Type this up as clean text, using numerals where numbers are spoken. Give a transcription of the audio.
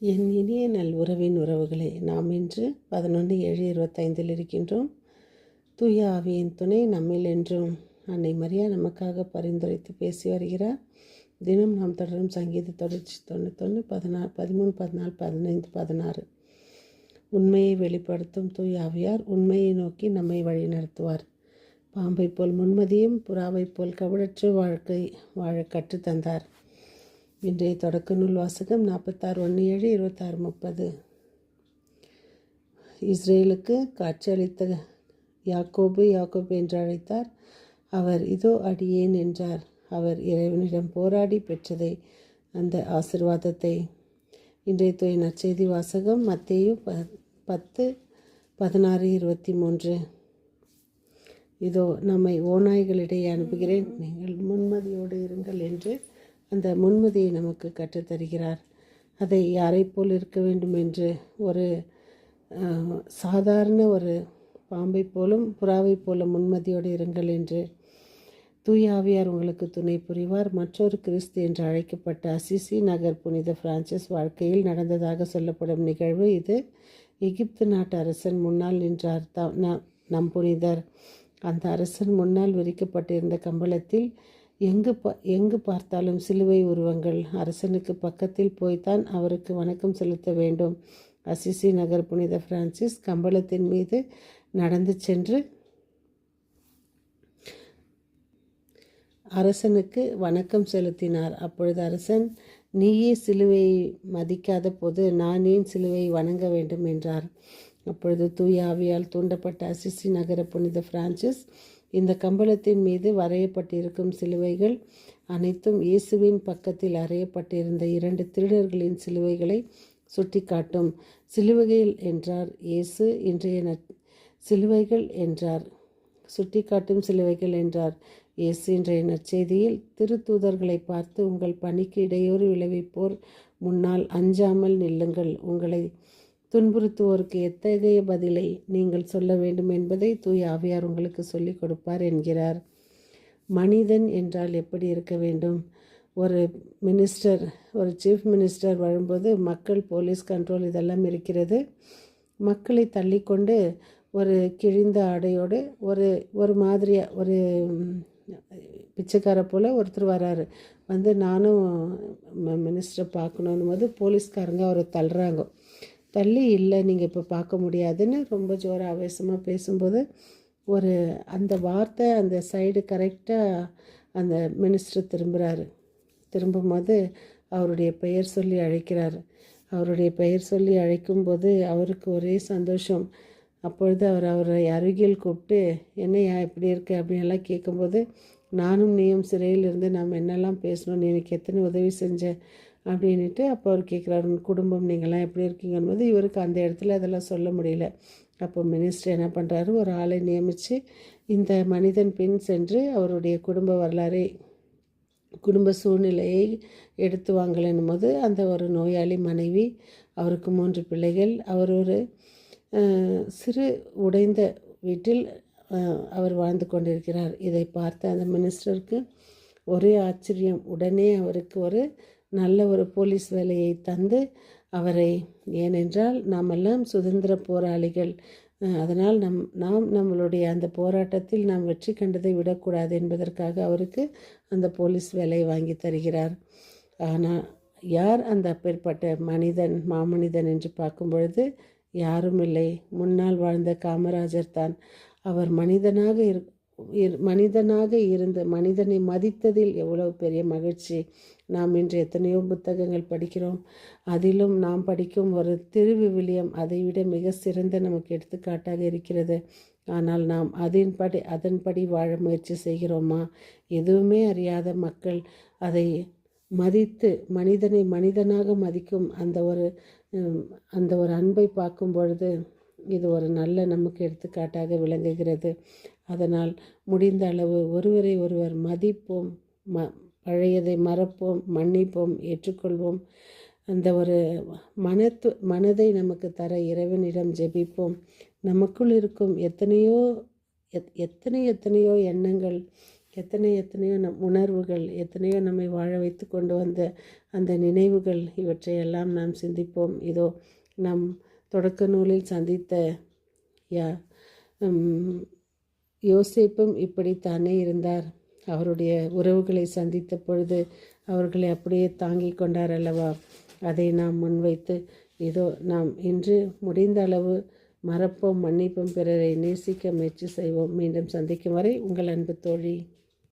என் இனிய நல்உறவின் உறவுகளே, நாம் இன்று 11/7/25 இருக்கின்றோம். தூய ஆவியின் துணை நம்மில் என்றும் அன்னை மரியா நமக்காக பரிந்துரைத்து பேசி வருகிறார். தினம் நாம் தொடரும் சங்கீத தொடர்ச்சி 91, 16, 13, 14, 15, 16. உண்மையை வெளிப்படுத்தும் தூய ஆவியார் உண்மையை நோக்கி நம்மை வழிநடத்துவார். பாம்பை போல் முன்மதியும் புறாவை போல் கவடற்ற வாழ்க்கை வாழ கற்றுத்தந்தார். இன்றைய தொடக்க நூல் வாசகம் 46:1-7, 26:30. இஸ்ரேலுக்கு காட்சியளித்த யாக்கோபு என்று அழைத்தார். அவர் இதோ அடியேன் என்றார். அவர் இறைவனிடம் போராடி பெற்றதை அந்த ஆசிர்வாதத்தை. இன்றைய தூய நற்செய்தி வாசகம் மத்தேயு 10:16-23. இதோ நம்மை ஓநாய்களிடையே அனுப்புகிறேன், நீங்கள் முன்மதியோடு இருங்கள் என்று அந்த முன்மதியை நமக்கு கற்றுத்தருகிறார். அதை யாரை போல் இருக்க வேண்டும் என்று ஒரு சாதாரண ஒரு பாம்பை போலும் புறாவை போல முன்மதியோடு இருங்கள் என்று தூய ஆவியார் உங்களுக்கு துணை புரிவார். மற்றொரு கிறிஸ்து என்று அழைக்கப்பட்ட அசிசி நகர் புனித பிரான்சிஸ் வாழ்க்கையில் நடந்ததாக சொல்லப்படும் நிகழ்வு இது. எகிப்து நாட்டு அரசன் முன்னால் நின்றார் நம் புனிதர். அந்த அரசன் முன்னால் விரிக்கப்பட்டிருந்த கம்பளத்தில் எங்கு பார்த்தாலும் சிலுவை உருவங்கள். அரசனுக்கு பக்கத்தில் போய்த்தான் அவருக்கு வணக்கம் செலுத்த வேண்டும். அசிசி நகர் புனித பிரான்சிஸ் கம்பளத்தின் மீது நடந்து சென்று அரசனுக்கு வணக்கம் செலுத்தினார். அப்பொழுது அரசன், நீயே சிலுவையை மதிக்காத போது நான் ஏன் சிலுவையை வணங்க வேண்டும் என்றார். அப்பொழுது தூய ஆவியால் தூண்டப்பட்ட அசிசி நகர புனித பிரான்சிஸ் இந்த கம்பளத்தின் மீது வரையப்பட்டிருக்கும் சிலுவைகள் அனைத்தும் இயேசுவின் பக்கத்தில் அறையப்பட்டிருந்த 2 திருடர்களின் சிலுவைகளை சுட்டி காட்டும். சிலுவைகள் என்றார் இயேசு, இன்றைய சிலுவைகள் என்றார். சுட்டி காட்டும் சிலுவைகள் என்றார் இயேசு. இன்றைய நற்செய்தியில் திருத்தூதர்களை பார்த்து, உங்கள் பணிக்கு இடையூறு விளைவிப்போர் முன்னால் அஞ்சாமல் நில்லுங்கள், உங்களை துன்புறுத்துவோருக்கு எத்தகைய பதிலை நீங்கள் சொல்ல வேண்டும் என்பதை தூய ஆவியார் உங்களுக்கு சொல்லிக் கொடுப்பார் என்கிறார். மனிதன் என்றால் எப்படி இருக்க வேண்டும்? ஒரு மினிஸ்டர், ஒரு சீஃப் மினிஸ்டர் வரும்போது மக்கள், போலீஸ் கண்ட்ரோல் இதெல்லாம் இருக்கிறது. மக்களை தள்ளிக்கொண்டு ஒரு கிழிந்த ஆடையோடு ஒரு மாதிரியாக ஒரு பிச்சைக்கார போல் ஒருத்தர் வராரு. நானும் மினிஸ்டரை பார்க்கணும் போது போலீஸ்காரங்க அவரை தள்ளுறாங்க. தள்ளி, இல்லை நீங்கள் இப்போ பார்க்க முடியாதுன்னு ரொம்ப ஜோர ஆவேசமாக பேசும்போது அந்த வார்த்தை அந்த சைடு கரெக்டாக அந்த மினிஸ்டர் திரும்பும்போது அவருடைய பெயர் சொல்லி அழைக்கிறார். அவருடைய பெயர் சொல்லி அழைக்கும்போது அவருக்கு ஒரே சந்தோஷம். அப்பொழுது அவரை அருகில் கூப்பிட்டு, என்னையா எப்படி இருக்கு அப்படின்லாம் கேட்கும்போது, நானும் நீயும் சிறையில் இருந்து நாம் என்னெல்லாம் பேசணும், நீ எனக்கு எத்தனை உதவி செஞ்ச அப்படின்ட்டு அப்போ அவர் கேட்குறாரு, குடும்பம் நீங்கள்லாம் எப்படி இருக்கீங்கன்னு. இவருக்கு அந்த இடத்துல அதெல்லாம் சொல்ல முடியல. அப்போ மினிஸ்டர் என்ன பண்ணுறாரு, ஒரு ஆளை நியமித்து இந்த மனிதன் பின் சென்று அவருடைய குடும்ப வரலாறை, குடும்ப சூழ்நிலையை எடுத்து வாங்கலன்னும் போது அந்த ஒரு நோயாளி மனைவி, அவருக்கு 3 பிள்ளைகள், அவர் ஒரு சிறு உடைந்த வீட்டில் அவர் வாழ்ந்து கொண்டிருக்கிறார். இதை பார்த்த அந்த மினிஸ்டருக்கு ஒரே ஆச்சரியம். உடனே அவருக்கு ஒரு நல்ல ஒரு போலீஸ் வேலையை தந்து அவரை, ஏனென்றால் நாமெல்லாம் சுதந்திர போராளிகள், அதனால் நம்மளுடைய அந்த போராட்டத்தில் நாம் வெற்றி கண்டதை விடக்கூடாது என்பதற்காக அவருக்கு அந்த போலீஸ் வேலையை வாங்கி தருகிறார். ஆனால் யார் அந்த அப்பேற்பட்ட மனிதன், மாமனிதன் என்று பார்க்கும் பொழுது யாரும் இல்லை, முன்னால் வாழ்ந்த காமராஜர் தான். அவர் மனிதனாக இருந்து மனிதனை மதித்ததில் எவ்வளவு பெரிய மகிழ்ச்சி. நாம் இன்று எத்தனையோ புத்தகங்கள் படிக்கிறோம். அதிலும் நாம் படிக்கும் ஒரு திருவிவிலியம் அதைவிட மிக சிறந்த நமக்கு எடுத்துக்காட்டாக இருக்கிறது. ஆனால் நாம் அதன்படி வாழ முயற்சி செய்கிறோமா? எதுவுமே அறியாத மக்கள் அதை மதித்து மனிதனை மனிதனாக மதிக்கும் அந்த ஒரு அன்பை பார்க்கும் பொழுது இது ஒரு நல்ல நமக்கு எடுத்துக்காட்டாக விளங்குகிறது. அதனால் முடிந்த அளவு ஒருவரை ஒருவர் மதிப்போம், பழையதை மறப்போம், மன்னிப்போம், ஏற்றுக்கொள்வோம். அந்த ஒரு மனதை நமக்கு தர இறைவனிடம் ஜெபிப்போம். நமக்குள் இருக்கும் எத்தனையோ எண்ணங்கள், எத்தனையோ உணர்வுகள், எத்தனையோ நம்மை வாழ வைத்து கொண்டு வந்த அந்த நினைவுகள், இவற்றையெல்லாம் நாம் சிந்திப்போம். இதோ நம் தொடக்க நூலில் சந்தித்த யோசேப்பும் இப்படித்தானே இருந்தார். அவருடைய உறவுகளை சந்தித்த பொழுது அவர்களை அப்படியே தாங்கி கொண்டார் அல்லவா? அதை நாம் முன்வைத்து இதோ நாம் இன்று முடிந்த அளவு மறப்போம், மன்னிப்போம், பிறரை நேசிக்க முயற்சி செய்வோம். மீண்டும் சந்திக்கும் வரை உங்கள் அன்பு தோழி.